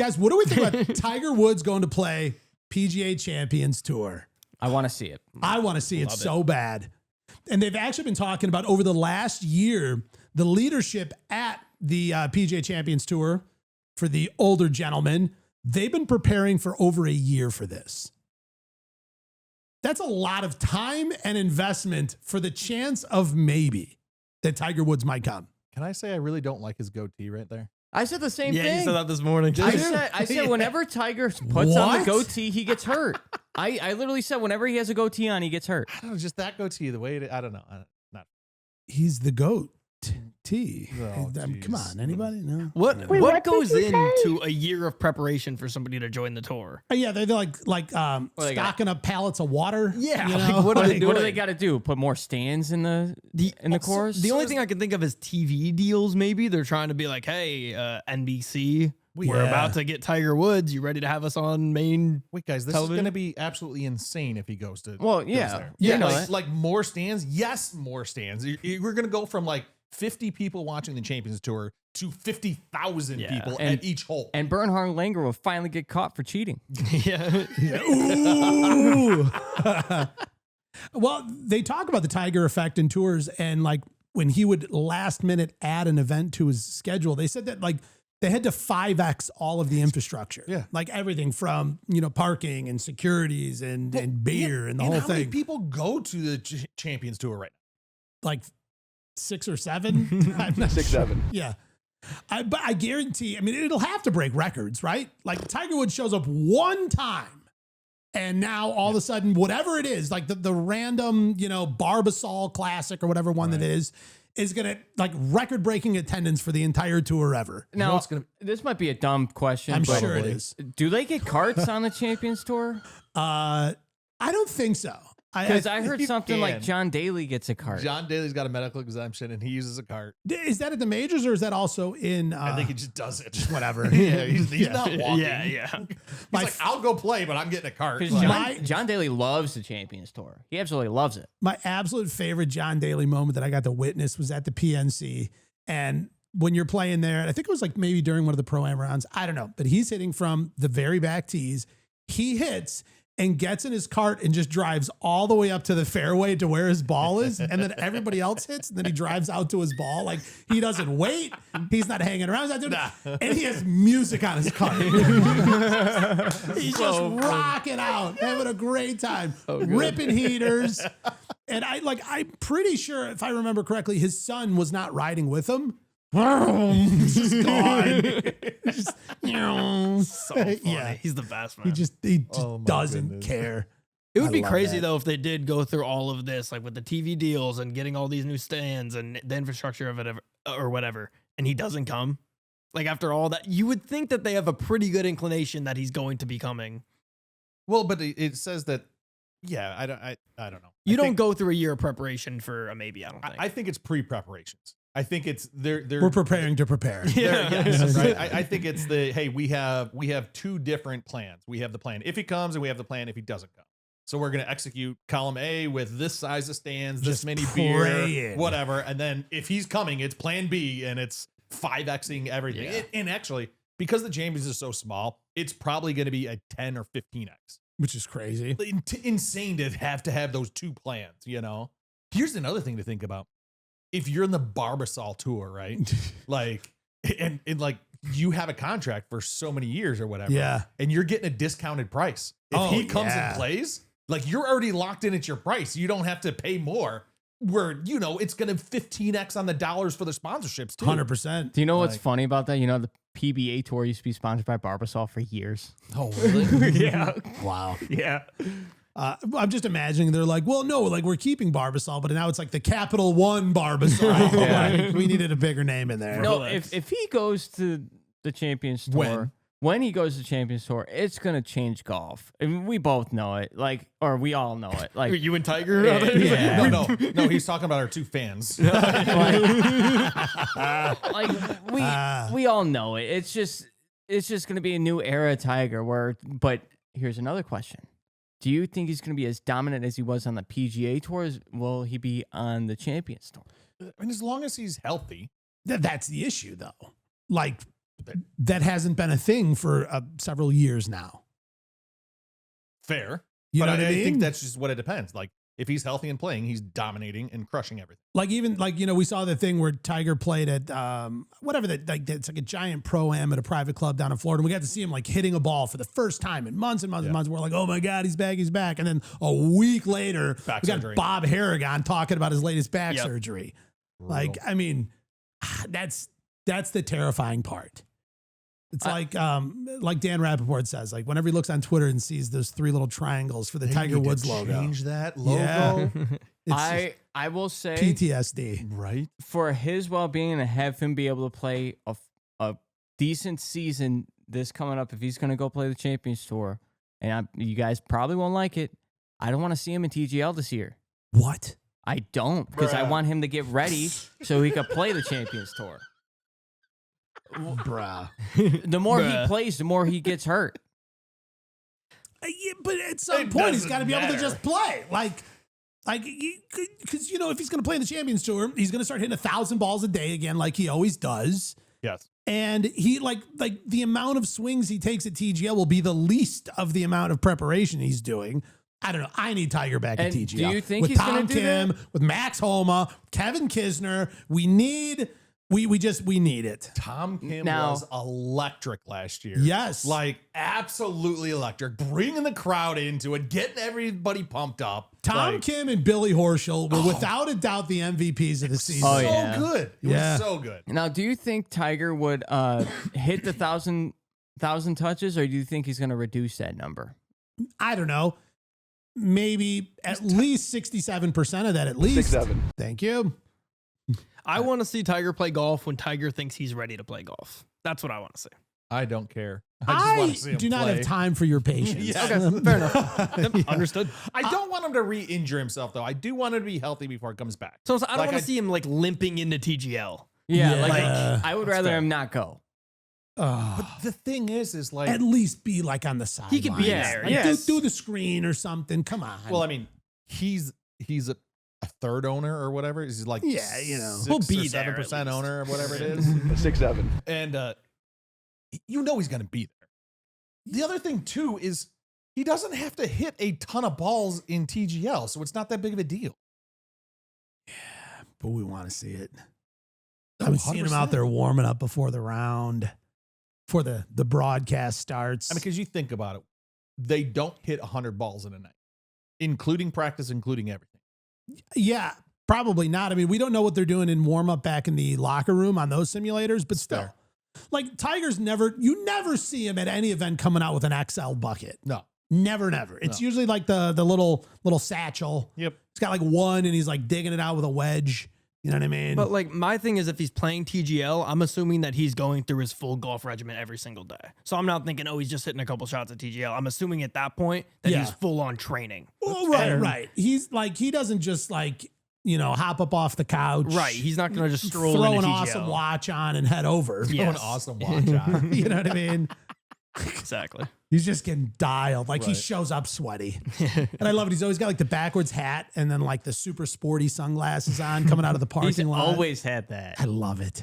Guys, what do we think about Tiger Woods going to play PGA Champions Tour? I want to see it. I want to see it so bad. And they've actually been talking about over the last year, the leadership at the PGA Champions Tour for the older gentlemen, they've been preparing for over a year for this. That's a lot of time and investment for the chance of maybe that Tiger Woods might come. Can I say I really don't like his goatee right there? I said the same Yeah, thing. you said that this morning. I said whenever Tiger puts on the goatee, he gets hurt. I literally said whenever he has a goatee on, he gets hurt. I don't know, just that goatee, the way I don't know. He's the GOAT. Oh, Come on, anybody? No. What goes into a year of preparation for somebody to join the tour? Yeah, they're like stocking up pallets of water. Yeah, you like, know? what are they doing? What do they got to do? Put more stands in the course? The only thing I can think of is TV deals. Maybe they're trying to be like, hey, NBC, we're about to get Tiger Woods. You ready to have us on main? Wait, guys, this television? is going to be absolutely insane if he goes to. Well, goes yeah. there. Yeah, like more stands. Yes, more stands. We're going to go from like 50 people watching the Champions Tour to 50,000 people at each hole. And Bernhard Langer will finally get caught for cheating. Yeah. Ooh. Well, they talk about the Tiger effect in tours, and like when he would last minute add an event to his schedule, they said that like they had to 5X all of the infrastructure. Yeah. Like everything from, parking and securities and beer and the whole how many thing. people go to the Champions Tour right now? Like 6 or 7. I'm not 6, 7. Yeah. But I guarantee, it'll have to break records, right? Like Tiger Woods shows up one time and now all of a sudden, whatever it is, like the random, Barbasol Classic or whatever one that is going to like record breaking attendance for the entire tour ever. Now, this might be a dumb question. I'm but sure it is. Do they get carts on the Champions Tour? I don't think so. Because I heard you something like can. John Daly gets a cart. John Daly's got a medical exemption and he uses a cart. Is that at the majors or is that also in? I think he just does it. Whatever. Yeah, he's not walking. Yeah. He's like, I'll go play, but I'm getting a cart. Because John Daly loves the Champions Tour. He absolutely loves it. My absolute favorite John Daly moment that I got to witness was at the PNC. And when you're playing there, I think it was like maybe during one of the Pro-Am rounds, I don't know, but he's hitting from the very back tees. He hits and gets in his cart and just drives all the way up to the fairway to where his ball is. And then everybody else hits. And then he drives out to his ball. Like he doesn't wait. He's not hanging around. He's not doing and he has music on his cart. He's just rocking out, having a great time, ripping heaters. And I'm pretty sure, if I remember correctly, his son was not riding with him. He's just gone. So funny. Yeah. He's the best, man. He just doesn't care. It would I be love crazy that. though if they did go through all of this, like with the TV deals and getting all these new stands and the infrastructure of it or whatever, and he doesn't come. Like after all that, you would think that they have a pretty good inclination that he's going to be coming. Well, but it says that. Yeah, I don't know. You don't go through a year of preparation for a maybe. I don't think. I think it's pre-preparations. I think it's We're preparing to prepare. Yes, right. I think it's we have two different plans. We have the plan if he comes, and we have the plan if he doesn't come. So we're going to execute column A with this size of stands, this many beer, whatever. And then if he's coming, it's plan B, and it's 5Xing everything. Yeah. And actually, because the Champions is so small, it's probably going to be a 10 or 15X. Which is crazy. Insane to have those two plans, Here's another thing to think about. If you're in the Barbasol Tour, right? like, and like you have a contract for so many years or whatever. Yeah. And you're getting a discounted price. If he comes and plays, like you're already locked in at your price. You don't have to pay more. Where, it's going to 15X on the dollars for the sponsorships too. 100%. Do you know what's funny about that? The PBA Tour used to be sponsored by Barbasol for years. Oh, really? Yeah. Wow. Yeah. I'm just imagining they're like, well, no, like we're keeping Barbasol, but now it's like the Capital One Barbasol. Like, we needed a bigger name in there. No, if he goes to the Champions Tour, when he goes to the Champions Tour, it's going to change golf. I mean, we both know it, or we all know it. Like you and Tiger? Yeah. No, he's talking about our two fans. we all know it. It's just going to be a new era of Tiger. But here's another question. Do you think he's going to be as dominant as he was on the PGA Tours? Will he be on the Champions Tour? I mean, as long as he's healthy. That's the issue, though. Like, that hasn't been a thing for several years now. Fair. You but know what I mean? I think that's just what it depends. Like, if he's healthy and playing, he's dominating and crushing everything. Like even like, you know, we saw the thing where Tiger played at whatever that, like, it's like a giant pro-am at a private club down in Florida. And we got to see him like hitting a ball for the first time in months and months and months. We're like, oh my God, he's back, he's back. And then a week later, Back we got surgery. Bob Harrigan talking about his latest back surgery. Brutal. Like, I mean, that's the terrifying part. It's like Dan Rappaport says, like whenever he looks on Twitter and sees those 3 little triangles for the Tiger Woods logo. Change that logo. Yeah. I will say PTSD. Right. for his well-being and have him be able to play a decent season this coming up, if he's going to go play the Champions Tour, and you guys probably won't like it, I don't want to see him in TGL this year. What? I don't, because I Bruh. want him to get ready so he could play the Champions Tour. Bruh. The more he plays, the more he gets hurt. Yeah, but at some It point, he's doesn't got to be able to matter. just play. Like, because, you know, if he's going to play in the Champions Tour, he's going to start hitting 1,000 balls a day again, like he always does. Yes. And he like the amount of swings he takes at TGL will be the least of the amount of preparation he's doing. I don't know. I need Tiger back at And TGL. do you think with he's Tom gonna do Kim, that? with Max Homa, Kevin Kisner? We need it. Tom Kim Now- was electric last year. Yes. Like absolutely electric. Bringing the crowd into it, getting everybody pumped up. Tom Like, Kim and Billy Horschel were without a doubt the MVPs of the season. Oh, so yeah. good. It Yeah. was so good. Now, do you think Tiger would hit the 1,000 touches, or do you think he's going to reduce that number? I don't know. Maybe at least 67% of that, at least. 6-7. Thank you. I want to see Tiger play golf when Tiger thinks he's ready to play golf. That's what I want to see. I don't care. I just want to see him do not play. have time for your patience. Yes. Okay, fair enough. Yep, understood. I don't want him to re-injure himself though. I do want him to be healthy before it comes back. So I don't Like, want to see him like limping into TGL. Yeah, Yeah. like Like, I would that's rather fair. him not go. But the thing is like, At least be like on the side. He could be there, Like, yes. do the screen or something. Come on. well, I mean, he's a third owner or whatever. He's like, Yeah, you know. 6 He'll be or there at 7% least. owner or whatever it is. 6-7. And you know he's going to be there. The other thing too is he doesn't have to hit a ton of balls in TGL, so it's not that big of a deal. but we want to see it. I was seeing him out there warming up before the round, before the broadcast starts. I mean, because you think about it, they don't hit 100 balls in a night, including practice, including everything. yeah, probably not. I mean, we don't know what they're doing in warm up back in the locker room on those simulators, but still. Fair. Like Tiger's you never see him at any event coming out with an XL bucket. No. Never. It's No. usually like the little satchel. Yep. It's got like one and he's like digging it out with a wedge. You know what I mean? But like my thing is, if he's playing TGL, I'm assuming that he's going through his full golf regimen every single day. So I'm not thinking, oh, he's just hitting a couple shots at TGL. I'm assuming at that point that Yeah. he's full on training. Well, right. He's like, he doesn't just like, you know, hop up off the couch. Right. He's not going to just stroll throw into an TGL. awesome watch on and head over. Yeah. An Yes. awesome watch on. You know what I mean? Exactly. He's just getting dialed. Like he Right. shows up sweaty. And I love it. He's always got like the backwards hat and then like the super sporty sunglasses on coming out of the He's parking lot. always had that. I love it.